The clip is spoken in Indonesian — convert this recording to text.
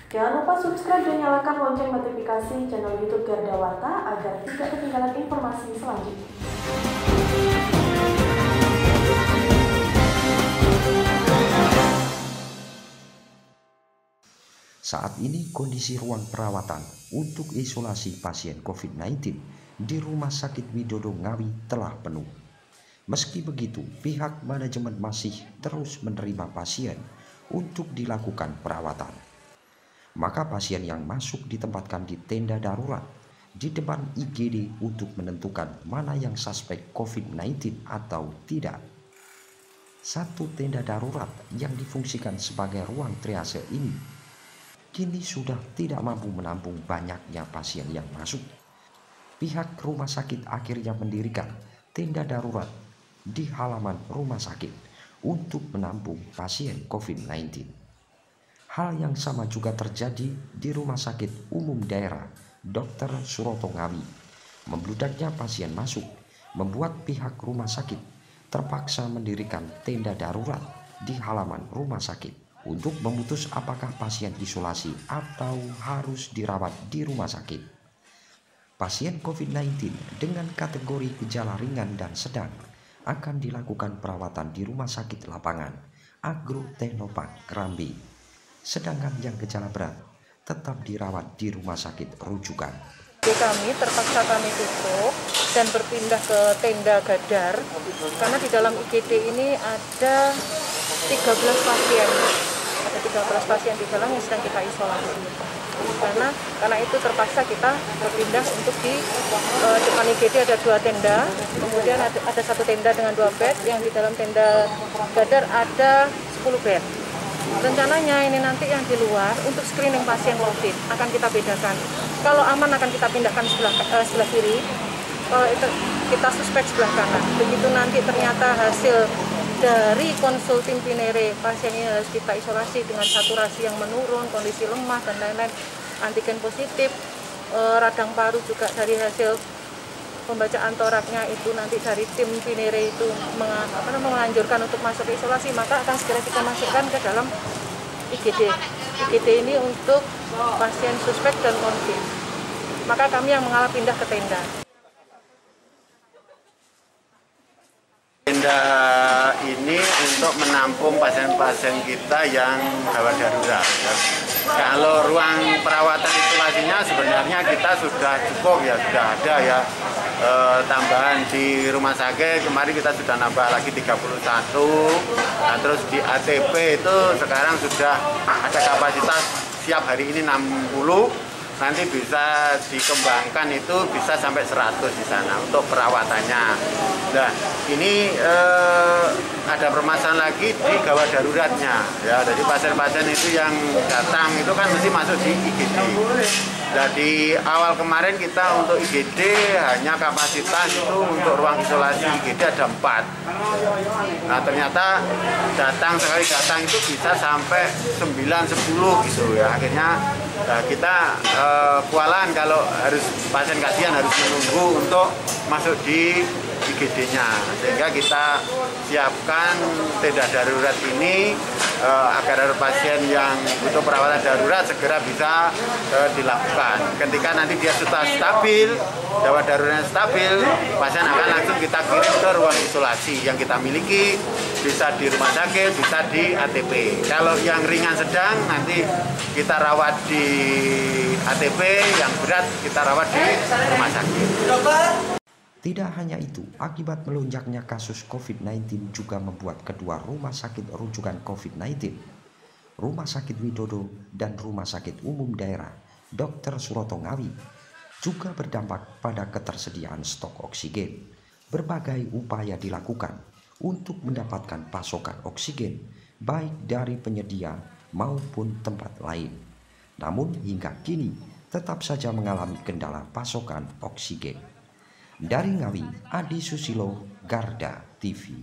Jangan lupa subscribe dan nyalakan lonceng notifikasi channel YouTube Garda Warta agar tidak ketinggalan informasi selanjutnya. Saat ini kondisi ruang perawatan untuk isolasi pasien COVID-19 di Rumah Sakit Widodo Ngawi telah penuh. Meski begitu, pihak manajemen masih terus menerima pasien untuk dilakukan perawatan. Maka pasien yang masuk ditempatkan di tenda darurat di depan IGD untuk menentukan mana yang suspek COVID-19 atau tidak. Satu tenda darurat yang difungsikan sebagai ruang triase ini kini sudah tidak mampu menampung banyaknya pasien yang masuk. Pihak rumah sakit akhirnya mendirikan tenda darurat di halaman rumah sakit untuk menampung pasien COVID-19. Hal yang sama juga terjadi di Rumah Sakit Umum Daerah Dr. Suroto Ngawi. Membludaknya pasien masuk membuat pihak rumah sakit terpaksa mendirikan tenda darurat di halaman rumah sakit untuk memutus apakah pasien isolasi atau harus dirawat di rumah sakit. Pasien COVID-19 dengan kategori gejala ringan dan sedang akan dilakukan perawatan di Rumah Sakit Lapangan Agro Teknopark Kerambi. Sedangkan yang gejala berat tetap dirawat di rumah sakit rujukan. Kami terpaksa kami tutup dan berpindah ke tenda Gadar karena di dalam IGD ini ada 13 pasien. Ada 13 pasien di dalam yang sedang kita isolasi. Karena itu terpaksa kita berpindah untuk di depan IGD ada 2 tenda, kemudian ada 1 tenda dengan 2 bed, yang di dalam tenda Gadar ada 10 bed. Rencananya ini nanti yang di luar untuk screening pasien COVID akan kita bedakan. Kalau aman akan kita pindahkan sebelah kiri, kalau itu kita suspek sebelah kanan. Begitu nanti ternyata hasil dari konsulting pinere pasien ini harus kita isolasi dengan saturasi yang menurun, kondisi lemah dan lain-lain, antigen positif, radang paru juga dari hasil pembacaan toraknya itu nanti dari tim pinere itu menganjurkan untuk masuk ke isolasi, maka akan segera kita masukkan ke dalam IGD. IGD ini untuk pasien suspek dan konfirm. Maka kami yang mengalah pindah ke tenda. Tenda ini untuk menampung pasien-pasien kita yang gawat darurat. Kalau ruang perawatan isolasinya sebenarnya kita sudah cukup ya, sudah ada ya tambahan di rumah sakit. Kemarin kita sudah nambah lagi 31. Nah, terus di ATP itu sekarang sudah ada kapasitas siap hari ini 60. Nanti bisa dikembangkan itu bisa sampai 100 di sana untuk perawatannya. Nah, ini ada permasalahan lagi di gawat daruratnya. Ya, jadi pasien-pasien itu yang datang itu kan mesti masuk di IGD. Nah, di awal kemarin kita untuk IGD hanya kapasitas itu untuk ruang isolasi IGD ada 4. Nah, ternyata sekali datang itu bisa sampai 9-10 gitu ya. Akhirnya kita kewalahan kalau pasien kasihan harus menunggu untuk masuk di IGD-nya, sehingga kita siapkan tenda darurat ini agar pasien yang butuh perawatan darurat segera bisa dilakukan. Ketika nanti dia sudah stabil, gawat daruratnya stabil, pasien akan langsung kita kirim ke ruang isolasi yang kita miliki, bisa di rumah sakit, bisa di ATP. Kalau yang ringan sedang nanti kita rawat di ATP, yang berat kita rawat di rumah sakit. Tidak hanya itu, akibat melonjaknya kasus COVID-19 juga membuat kedua rumah sakit rujukan COVID-19, Rumah Sakit Widodo dan Rumah Sakit Umum Daerah Dr. Suroto Ngawi, juga berdampak pada ketersediaan stok oksigen. Berbagai upaya dilakukan untuk mendapatkan pasokan oksigen, baik dari penyedia maupun tempat lain. Namun hingga kini tetap saja mengalami kendala pasokan oksigen. Dari Ngawi, Adi Susilo, Garda TV.